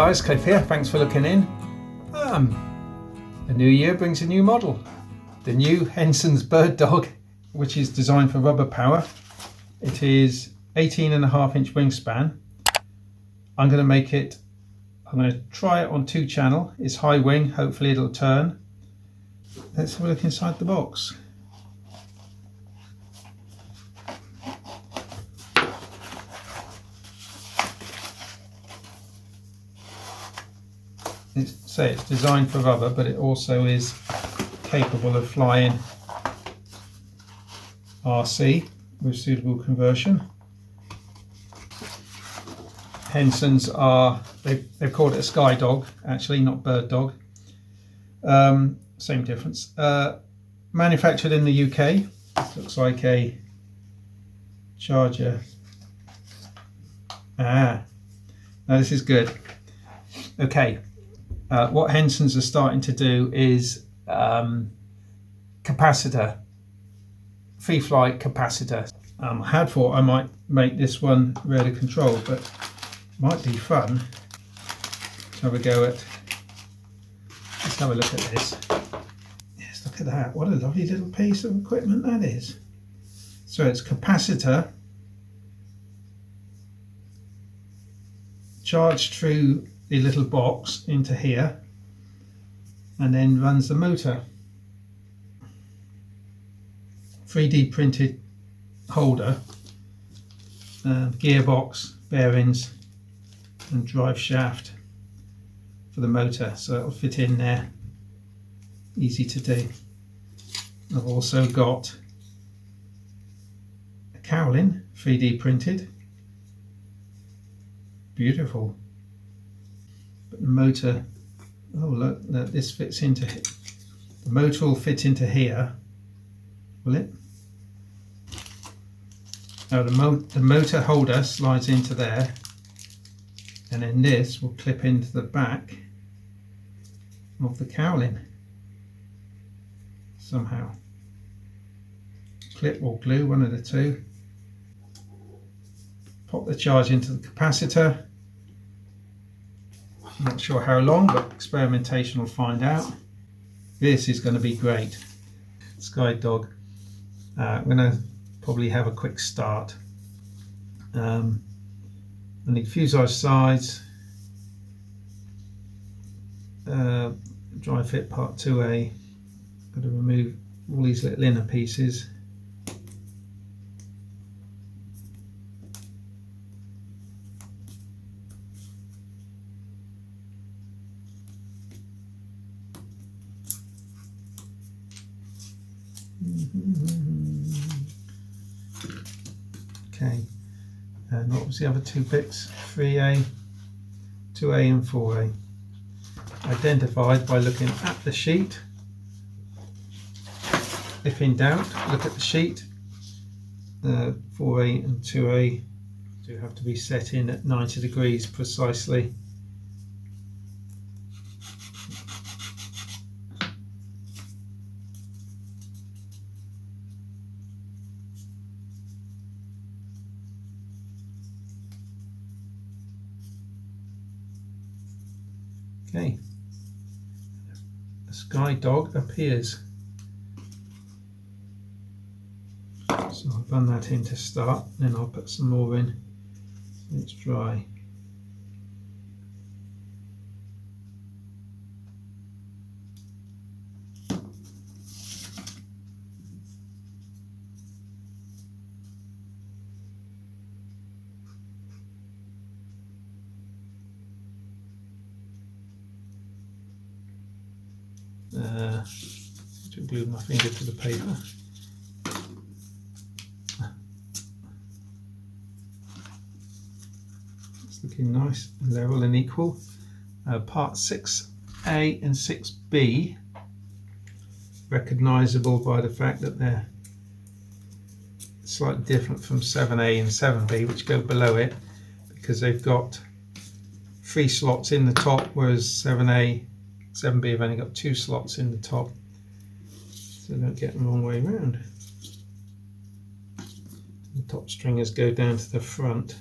guys, Cliff here, thanks for looking in. A new year brings a new model. The new Henson's Bird Dog, which is designed for rubber power. It is 18.5-inch wingspan. I'm going to try it on 2-channel. It's high wing, hopefully it'll turn. Let's have a look inside the box. It's designed for rubber, but it also is capable of flying RC with suitable conversion. Henson's they've called it a Skye dog, actually, not bird dog. Same difference. Manufactured in the UK. This looks like a charger. Now this is good. Okay. What Henson's are starting to do is capacitor, free flight capacitor. I had thought I might make this one radar control, but it might be fun to have a go at. Let's have a look at this. Yes, look at that. What a lovely little piece of equipment that is. So it's capacitor charged through the little box into here and then runs the motor. 3D printed holder, gearbox, bearings and drive shaft for the motor, so it'll fit in there, easy to do. I've also got a cowling, 3D printed, beautiful. But the motor, oh look, this fits into, the motor will fit into here, will it? Now the motor holder slides into there, and then this will clip into the back of the cowling somehow. Clip or glue, one of the two. Pop the charge into the capacitor. I'm not sure how long, but experimentation will find out. This is going to be great. Skye dog. I'm going to probably have a quick start. I need fuselage sides, dry fit part 2A. Got to remove all these little inner pieces. Okay, and what was the other two bits? 3A, 2A and 4A. Identified by looking at the sheet. If in doubt, look at the sheet. 4A and 2A do have to be set in at 90 degrees precisely. Okay, a Skye dog appears. So I'll run that in to start, then I'll put some more in when it's dry. To glue my finger to the paper. It's looking nice and level and equal. Part 6A and 6B, recognisable by the fact that they're slightly different from 7A and 7B, which go below it, because they've got 3 slots in the top, whereas 7A, 7B have only got 2 slots in the top, so don't get them the wrong way around. The top stringers go down to the front.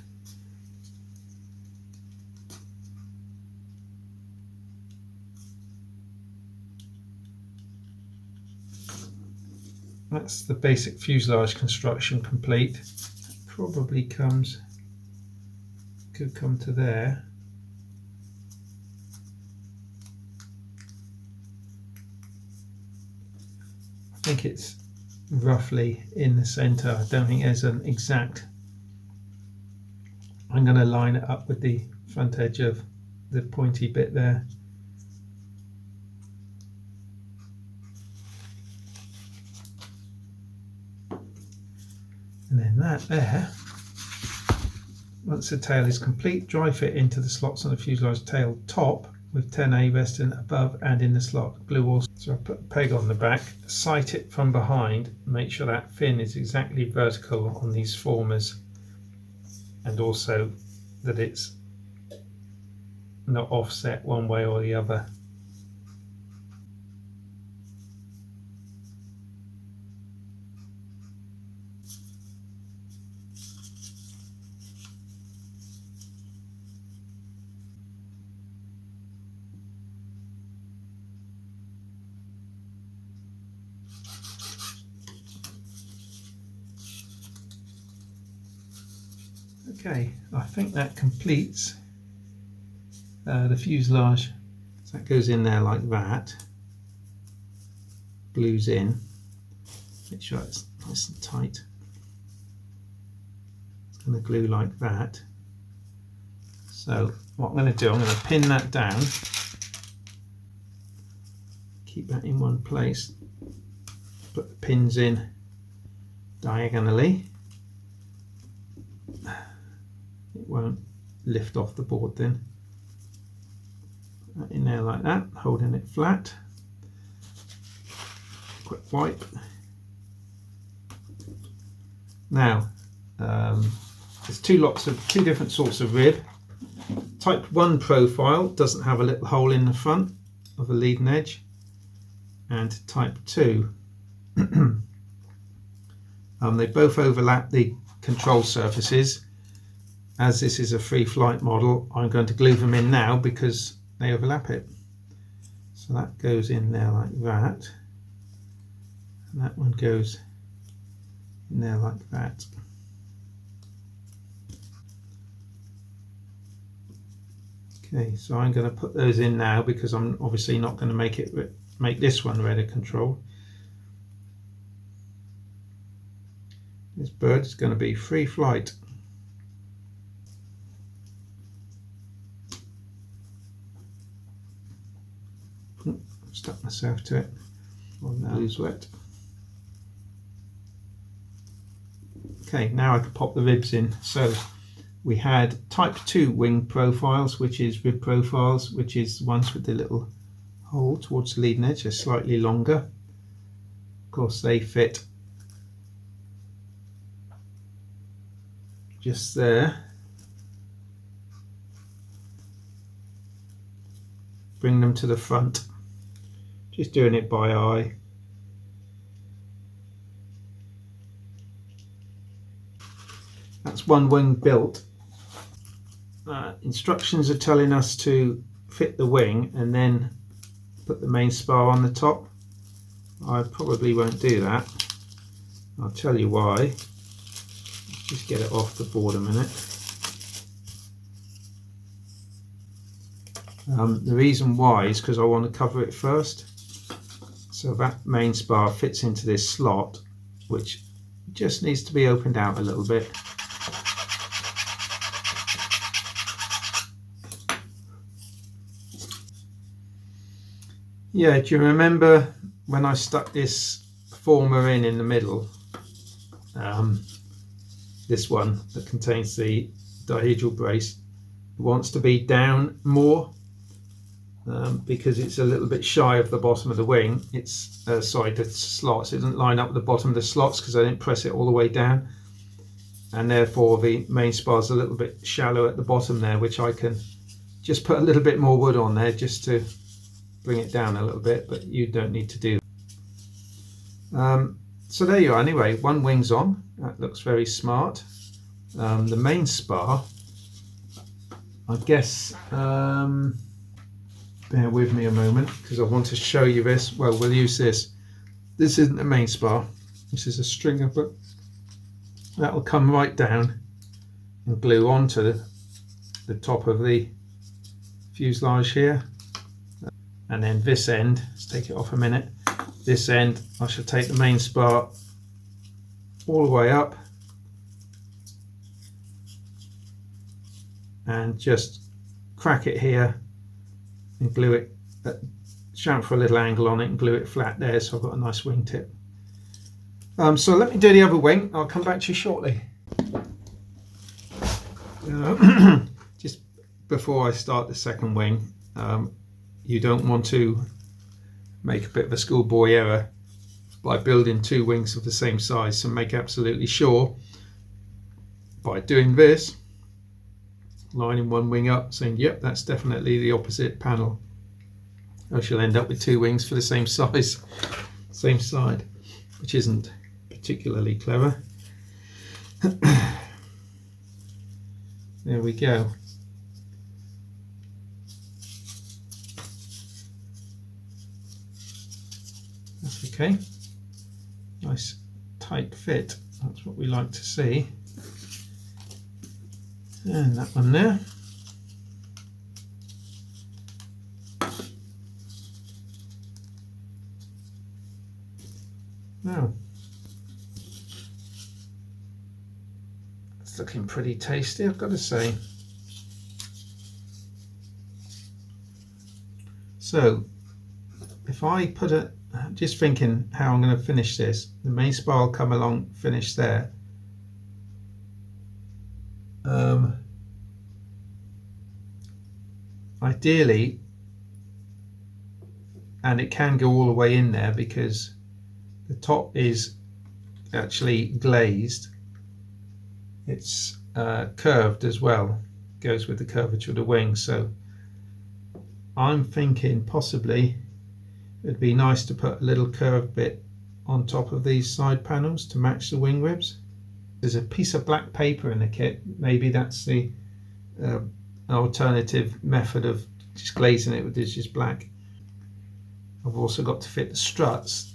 that's the basic fuselage construction complete. Probably could come to there. I think it's roughly in the center. I don't think there's an exact. I'm going to line it up with the front edge of the pointy bit there. And then that there, once the tail is complete, dry fit into the slots on the fuselage tail top with 10A resting above and in the slot. Glue also. So I put a peg on the back, sight it from behind, make sure that fin is exactly vertical on these formers, and also that it's not offset one way or the other. Okay, I think that completes the fuselage. So that goes in there like that, glues in, make sure it's nice and tight. It's going to glue like that. So what I'm going to do, I'm going to pin that down, keep that in one place, put the pins in diagonally. It won't lift off the board then. Put that in there like that, holding it flat. Quick wipe. Now, there's two different sorts of rib. Type 1 profile doesn't have a little hole in the front of the leading edge, and type 2. They both overlap the control surfaces. As this is a free flight model, I'm going to glue them in now because they overlap it. So that goes in there like that, and that one goes in there like that. Okay, so I'm going to put those in now because I'm obviously not going to make this one rudder control. This bird is going to be free flight. Stuck myself to it. Well, now glue's wet. Okay, now I can pop the ribs in. So we had type 2 wing profiles, which is rib profiles, which is ones with the little hole towards the leading edge. They're slightly longer. Of course, they fit just there. Bring them to the front. Just doing it by eye. That's one wing built. Instructions are telling us to fit the wing and then put the main spar on the top. I probably won't do that. I'll tell you why. Let's just get it off the board a minute. The reason why is because I want to cover it first. So that main spar fits into this slot, which just needs to be opened out a little bit. Yeah, do you remember when I stuck this former in the middle? This one that contains the dihedral brace, it wants to be down more. Because it's a little bit shy of the bottom of the wing. It's sorry, the slots. It doesn't line up with the bottom of the slots because I didn't press it all the way down, and therefore the main spar is a little bit shallow at the bottom there, which I can just put a little bit more wood on there just to bring it down a little bit, but you don't need to do that. So there you are. Anyway, one wing's on. That looks very smart. The main spar, I guess. Bear with me a moment because I want to show you this. Well, we'll use this. This isn't the main spar. This is a stringer, but that will come right down and glue onto the top of the fuselage here. And then this end, let's take it off a minute, this end I shall take the main spar all the way up and just crack it here and glue it, chamfer a little angle on it and glue it flat there, so I've got a nice wingtip. So let me do the other wing, I'll come back to you shortly. Just before I start the second wing, you don't want to make a bit of a schoolboy error by building two wings of the same size, so make absolutely sure by doing this, lining one wing up, saying yep, that's definitely the opposite panel, or you'll end up with two wings for the same size, same side, which isn't particularly clever. There we go. That's okay. Nice tight fit. That's what we like to see. And that one there. Now, it's looking pretty tasty, I've got to say. So, if I put it, just thinking how I'm going to finish this, the main spar will come along, finish there. Ideally, and it can go all the way in there because the top is actually glazed, it's curved as well, goes with the curvature of the wing, so I'm thinking possibly it'd be nice to put a little curved bit on top of these side panels to match the wing ribs. There's a piece of black paper in the kit, maybe that's the alternative method of just glazing it with this just black. I've also got to fit the struts.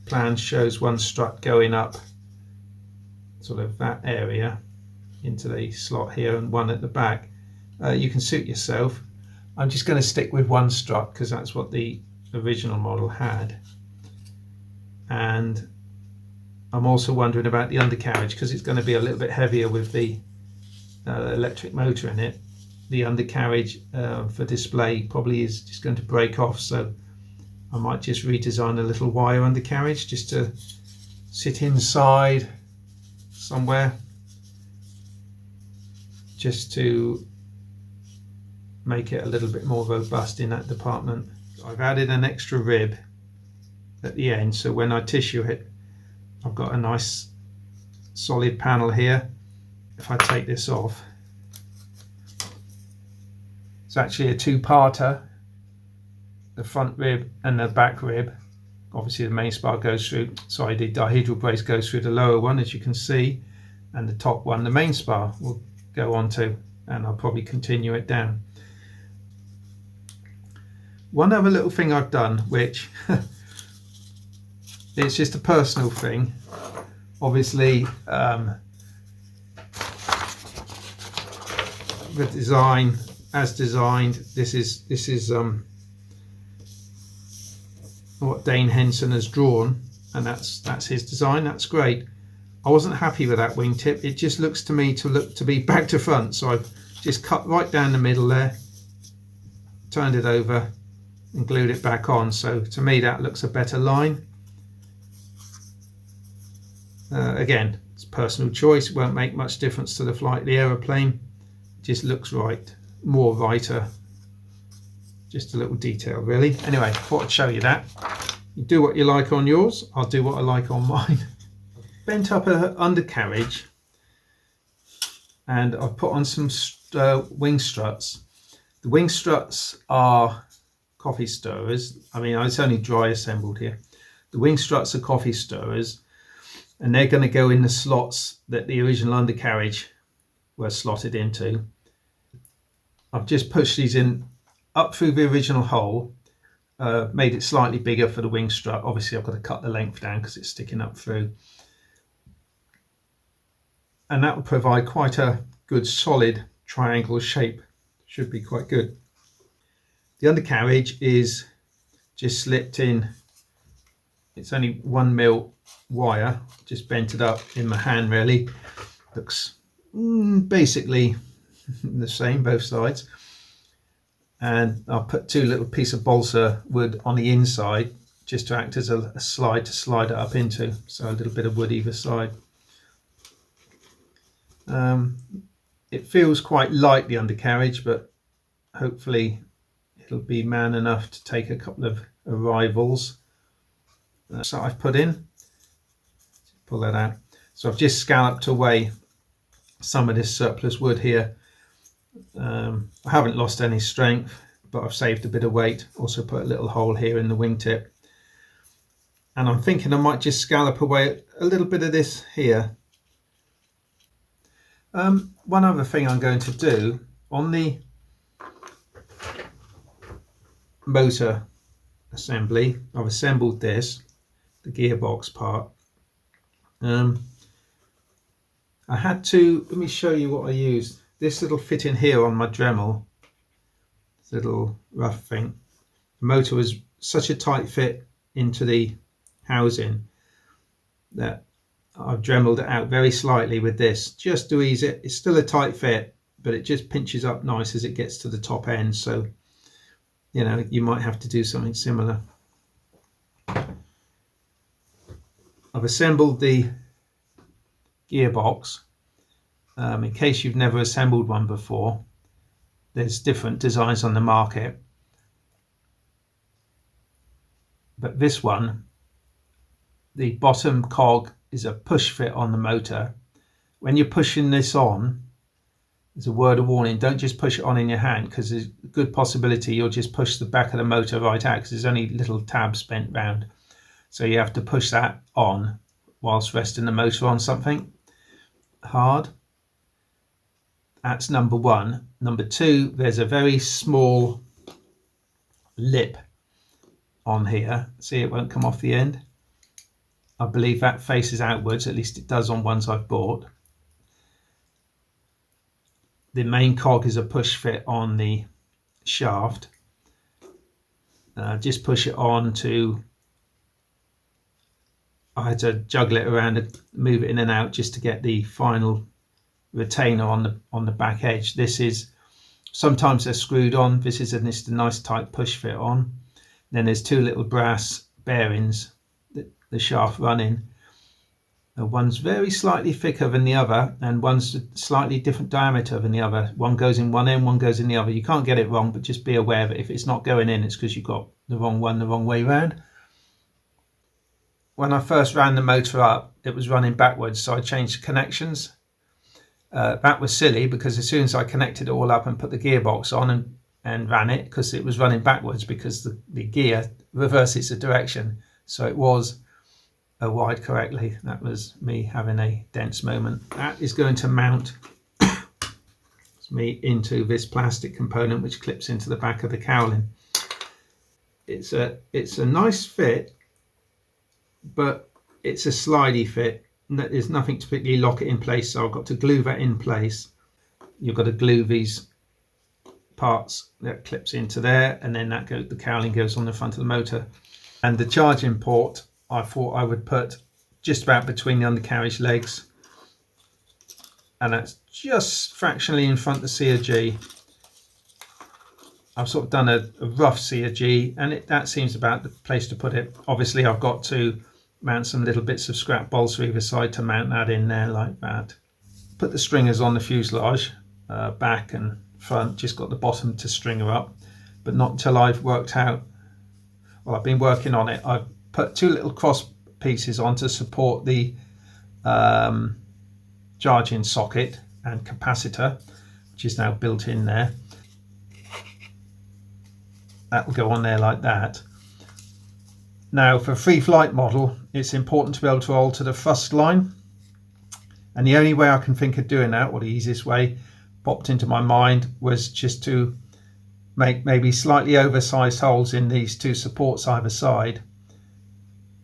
Plan shows one strut going up sort of that area into the slot here and one at the back. You can suit yourself. I'm just going to stick with one strut because that's what the original model had. And I'm also wondering about the undercarriage because it's going to be a little bit heavier with the electric motor in it. The undercarriage for display probably is just going to break off, so I might just redesign a little wire undercarriage just to sit inside somewhere, just to make it a little bit more robust in that department. I've added an extra rib at the end, so when I tissue it, I've got a nice solid panel here. If I take this off, it's actually a two-parter, the front rib and the back rib. Obviously the main spar goes through, sorry, the dihedral brace goes through the lower one, as you can see, and the top one, the main spar, will go onto, and I'll probably continue it down. One other little thing I've done, which it's just a personal thing, obviously the design as designed, this is what Dane Henson has drawn, and that's his design. That's great. I wasn't happy with that wingtip. It just looks to me to be back to front, so I've just cut right down the middle there, turned it over and glued it back on, so to me that looks a better line. Again, it's personal choice, it won't make much difference to the flight of the aeroplane, it just looks right, more righter, just a little detail really. Anyway, I thought I'd show you that. You do what you like on yours, I'll do what I like on mine. Bent up an undercarriage and I've put on some wing struts. The wing struts are coffee stirrers. I mean, it's only dry assembled here. The wing struts are coffee stirrers, and they're going to go in the slots that the original undercarriage were slotted into. I've just pushed these in up through the original hole, made it slightly bigger for the wing strut. Obviously I've got to cut the length down because it's sticking up through. And that will provide quite a good solid triangle shape. Should be quite good. The undercarriage is just slipped in. It's only 1mm wire, just bent it up in my hand really. Looks basically the same both sides. And I'll put 2 little pieces of balsa wood on the inside just to act as a slide to slide it up into. So a little bit of wood either side. It feels quite light, the undercarriage, but hopefully it'll be man enough to take a couple of arrivals. So I've put in, pull that out. So I've just scalloped away some of this surplus wood here. I haven't lost any strength, but I've saved a bit of weight. Also put a little hole here in the wingtip. And I'm thinking I might just scallop away a little bit of this here. One other thing I'm going to do on the motor assembly, I've assembled this, the gearbox part. I had to, let me show you what I used. This little fit in here on my Dremel, this little rough thing. The motor was such a tight fit into the housing that I've Dremeled it out very slightly with this, just to ease it. It's still a tight fit, but it just pinches up nice as it gets to the top end. So, you know, you might have to do something similar. I've assembled the gearbox. In case you've never assembled one before, there's different designs on the market, but this one, the bottom cog is a push fit on the motor. When you're pushing this on, there's a word of warning, don't just push it on in your hand, because there's a good possibility you'll just push the back of the motor right out, because there's only little tabs bent round. So you have to push that on whilst resting the motor on something hard. That's number one. Number two, there's a very small lip on here. See, it won't come off the end. I believe that faces outwards, at least it does on ones I've bought. The main cog is a push fit on the shaft. Just push it on to, I had to juggle it around and move it in and out just to get the final retainer on the back edge. This is, sometimes they're screwed on. This is just a nice tight push fit on. Then there's two little brass bearings that the shaft running. One's very slightly thicker than the other, and one's slightly different diameter than the other. One goes in one end, one goes in the other. You can't get it wrong, but just be aware that if it's not going in, it's because you've got the wrong one the wrong way round. When I first ran the motor up, it was running backwards, so I changed the connections. That was silly, because as soon as I connected it all up and put the gearbox on and ran it, because it was running backwards, because the gear reverses the direction, so it was wired correctly. That was me having a dense moment. That is going to mount me into this plastic component which clips into the back of the cowling. It's a nice fit, but it's a slidey fit. There's nothing to particularly lock it in place, so I've got to glue that in place. You've got to glue these parts that clips into there, and then the cowling goes on the front of the motor. And the charging port, I thought I would put just about between the undercarriage legs, and that's just fractionally in front of the CRG. I've sort of done a rough CRG, and that seems about the place to put it. Obviously I've got to mount some little bits of scrap balsa either side to mount that in there like that. Put the stringers on the fuselage, back and front, just got the bottom to stringer up, but not until I've worked out, well, I've been working on it. I've put two little cross pieces on to support the charging socket and capacitor, which is now built in there. That will go on there like that. Now, for a free flight model, it's important to be able to alter the thrust line, and the only way I can think of doing that, or the easiest way popped into my mind, was just to make maybe slightly oversized holes in these two supports either side,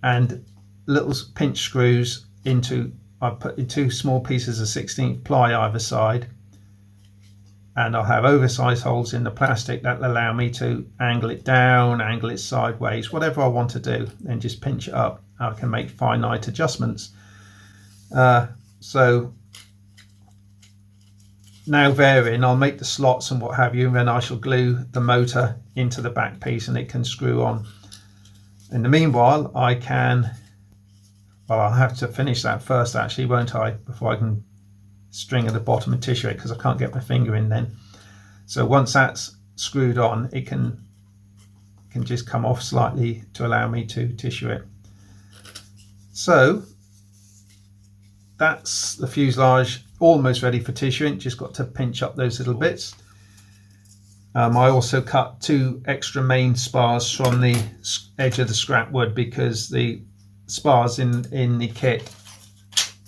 and little pinch screws into, I put in 2 small pieces of 16th ply either side, and I'll have oversized holes in the plastic that will allow me to angle it down, angle it sideways, whatever I want to do, and just pinch it up. I can make finite adjustments. So now varying, I'll make the slots and what have you, and then I shall glue the motor into the back piece and it can screw on. In the meanwhile, I can, well, I'll have to finish that first actually, won't I, before I can string at the bottom and tissue it, because I can't get my finger in then. So once that's screwed on, it can just come off slightly to allow me to tissue it. So that's the fuselage almost ready for tissuing, just got to pinch up those little bits. I also cut 2 extra main spars from the edge of the scrap wood, because the spars in the kit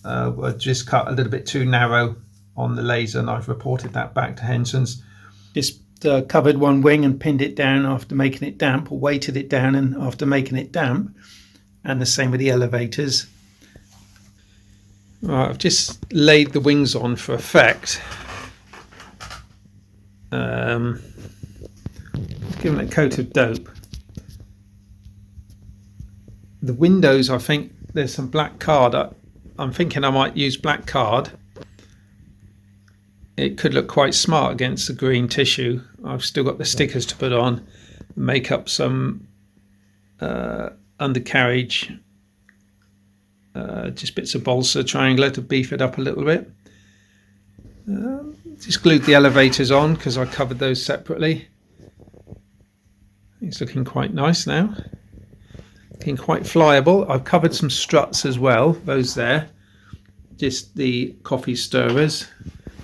were just cut a little bit too narrow on the laser, and I've reported that back to Henson's. Just covered one wing and pinned it down after making it damp, or weighted it down and after making it damp, and the same with the elevators. Right, I've just laid the wings on for effect. Given it a coat of dope. The windows, I think there's some black card. I'm thinking I might use black card. It could look quite smart against the green tissue. I've still got the stickers to put on, make up some undercarriage, just bits of balsa triangular to beef it up a little bit. Just glued the elevators on because I covered those separately. It's looking quite nice now. Looking quite flyable. I've covered some struts as well, those there. Just the coffee stirrers.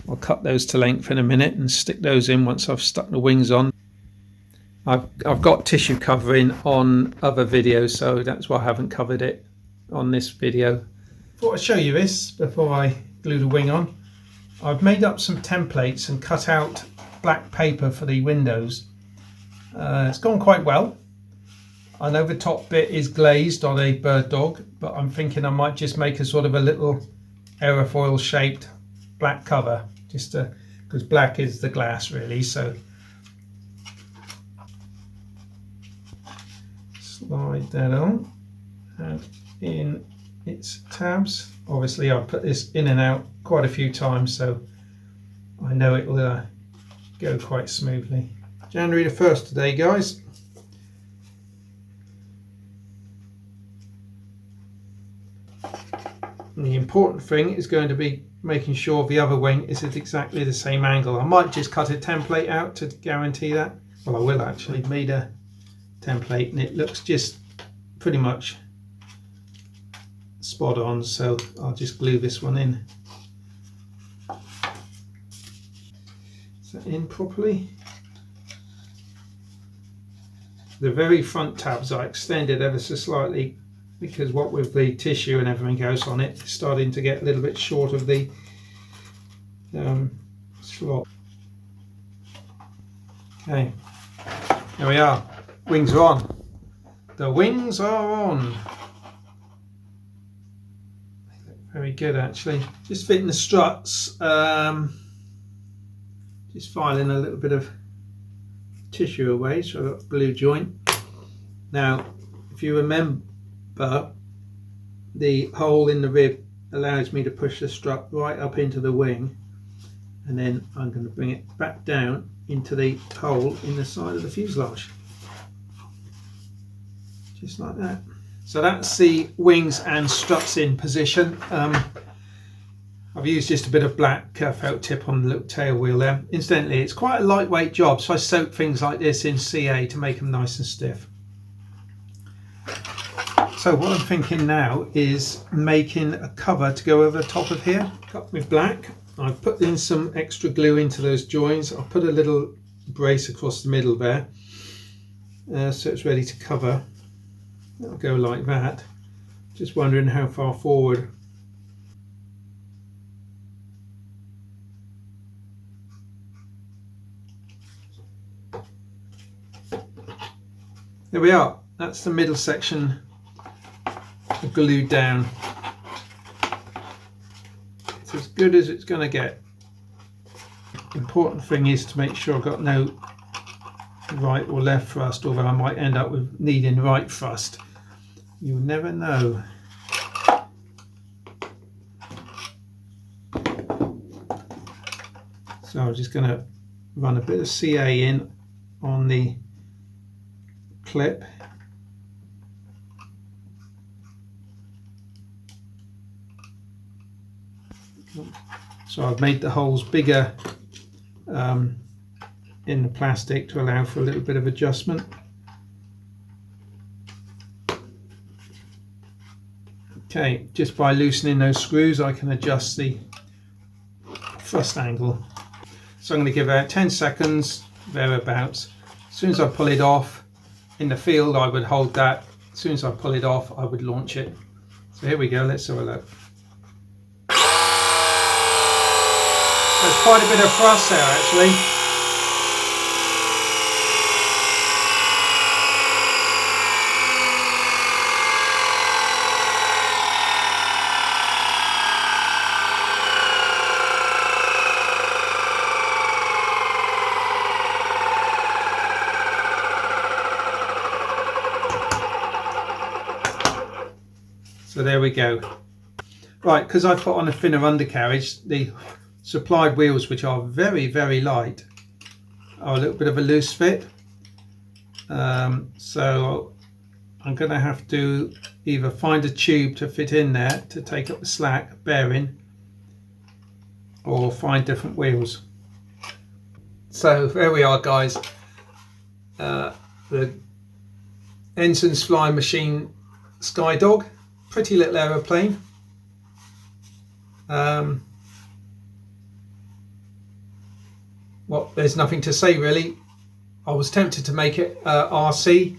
I'll cut those to length in a minute and stick those in once I've stuck the wings on. I've got tissue covering on other videos, so that's why I haven't covered it on this video. Thought I'd show you this before I glue the wing on. I've made up some templates and cut out black paper for the windows. It's gone quite well. I know the top bit is glazed on a bird dog, but I'm thinking I might just make a sort of a little aerofoil shaped black cover, just because black is the glass really. So slide that on and in its tabs. Obviously I've put this in and out quite a few times, so I know it will go quite smoothly. January the 1st today, guys. And the important thing is going to be making sure the other wing is at exactly the same angle. I might just cut a template out to guarantee that. Well, I will actually. I've made a template and it looks just pretty much spot on, so I'll just glue this one in. Is that in properly? The very front tabs I extended ever so slightly, because what with the tissue and everything else on it, it's starting to get a little bit short of the slot. Okay, there we are. Wings are on. The wings are on. Very good actually. Just fitting the struts. Just filing a little bit of tissue away, so I've got a blue joint. Now, if you remember, the hole in the rib allows me to push the strut right up into the wing, and then I'm going to bring it back down into the hole in the side of the fuselage. Just like that. So that's the wings and struts in position. I've used just a bit of black felt tip on the little tail wheel there. Incidentally, it's quite a lightweight job, so I soak things like this in CA to make them nice and stiff. So what I'm thinking now is making a cover to go over the top of here. Cut with black. I've put in some extra glue into those joins. I'll put a little brace across the middle there, so it's ready to cover. That'll go like that. Just wondering how far forward. There we are. That's the middle section glued down. It's as good as it's going to get. Important thing is to make sure I've got no right or left thrust, although I might end up with needing right thrust. You never know. So I'm just going to run a bit of CA in on the clip. So I've made the holes bigger in the plastic to allow for a little bit of adjustment. Okay, just by loosening those screws I can adjust the thrust angle. So I'm going to give it 10 seconds, thereabouts. As soon as I pull it off, in the field I would hold that. As soon as I pull it off, I would launch it. So here we go, let's have a look. There's quite a bit of thrust there actually. So there we go. Right, because I put on a thinner undercarriage, the supplied wheels, which are very, very light, are a little bit of a loose fit. So I'm going to have to either find a tube to fit in there to take up the slack bearing, or find different wheels. So there we are, guys. The Henson's flying machine Skye Dog. Pretty little aeroplane. Well, there's nothing to say really. I was tempted to make it RC,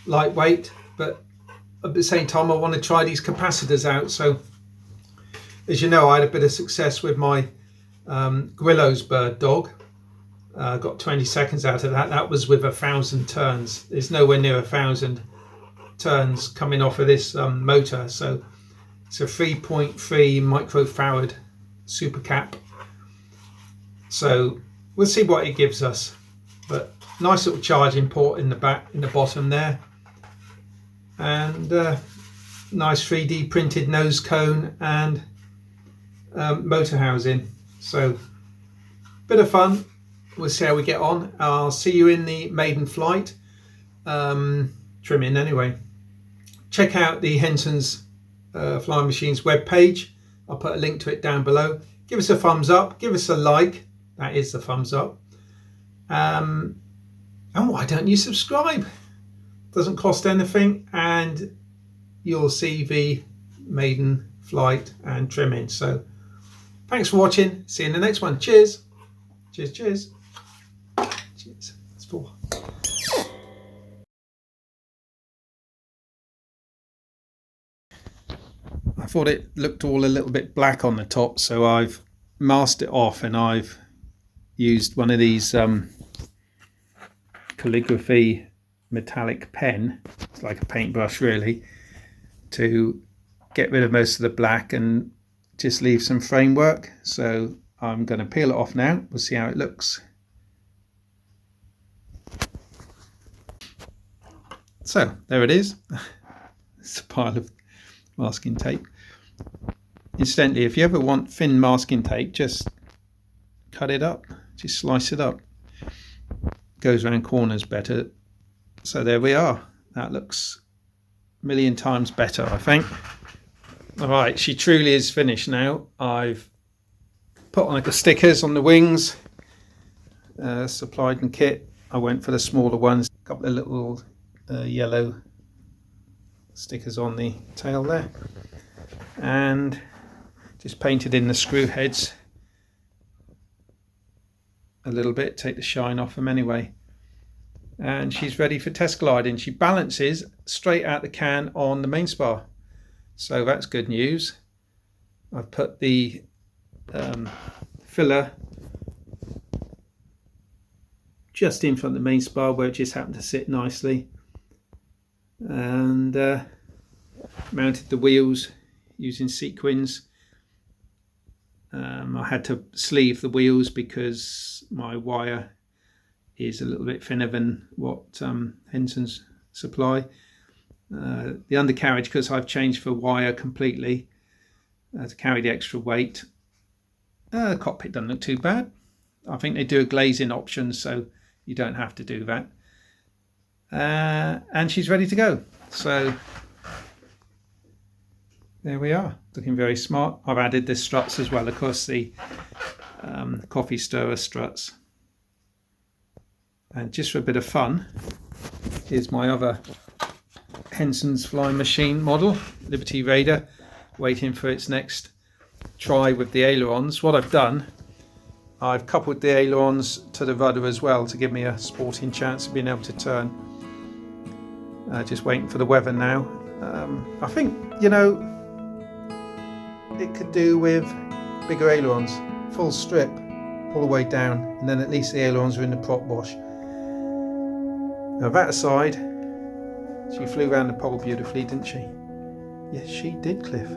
lightweight, but at the same time I want to try these capacitors out. So as you know, I had a bit of success with my Grillo's bird dog. Got 20 seconds out of that. That was with 1,000 turns. There's nowhere near 1,000 turns coming off of this motor. So it's a 3.3 microfarad super cap. So we'll see what it gives us. But nice little charging port in the back, in the bottom there, and nice 3D printed nose cone and motor housing. So bit of fun. We'll see how we get on. I'll see you in the maiden flight trimming anyway. Check out the Henson's Flying Machines webpage. I'll put a link to it down below. Give us a thumbs up, give us a like. That is the thumbs up. And why don't you subscribe? Doesn't cost anything, and you'll see the maiden flight and trimming. So thanks for watching. See you in the next one. Cheers. Cheers, cheers. Cheers. It's four. I thought it looked all a little bit black on the top, so I've masked it off, and I've used one of these calligraphy metallic pen, it's like a paintbrush really, to get rid of most of the black and just leave some framework. So I'm going to peel it off now. We'll see how it looks. So there it is. It's a pile of masking tape. Incidentally, if you ever want thin masking tape, just cut it up, just slice it up. Goes around corners better. So there we are. That looks a million times better, I think. Alright, she truly is finished now. I've put on the stickers on the wings, supplied in kit. I went for the smaller ones, a couple of little yellow stickers on the tail there, and just painted in the screw heads a little bit, take the shine off them anyway. And she's ready for test gliding. She balances straight out the can on the main spar, so that's good news. I've put the filler just in front of the main spar where it just happened to sit nicely, and mounted the wheels using sequins. I had to sleeve the wheels because my wire is a little bit thinner than what Henson's supply. The undercarriage, because I've changed the wire completely to carry the extra weight. The cockpit doesn't look too bad. I think they do a glazing option, so you don't have to do that. And she's ready to go. So there we are, looking very smart. I've added the struts as well, of course, the coffee stirrer struts. And just for a bit of fun, here's my other Henson's flying machine model, Liberty Raider, waiting for its next try with the ailerons. What I've done, I've coupled the ailerons to the rudder as well to give me a sporting chance of being able to turn. Just waiting for the weather now. I think, you know, it could do with bigger ailerons, full strip all the way down, and then at least the ailerons are in the prop wash. Now that aside, she flew around the pole beautifully, didn't she? Yes, she did, Cliff.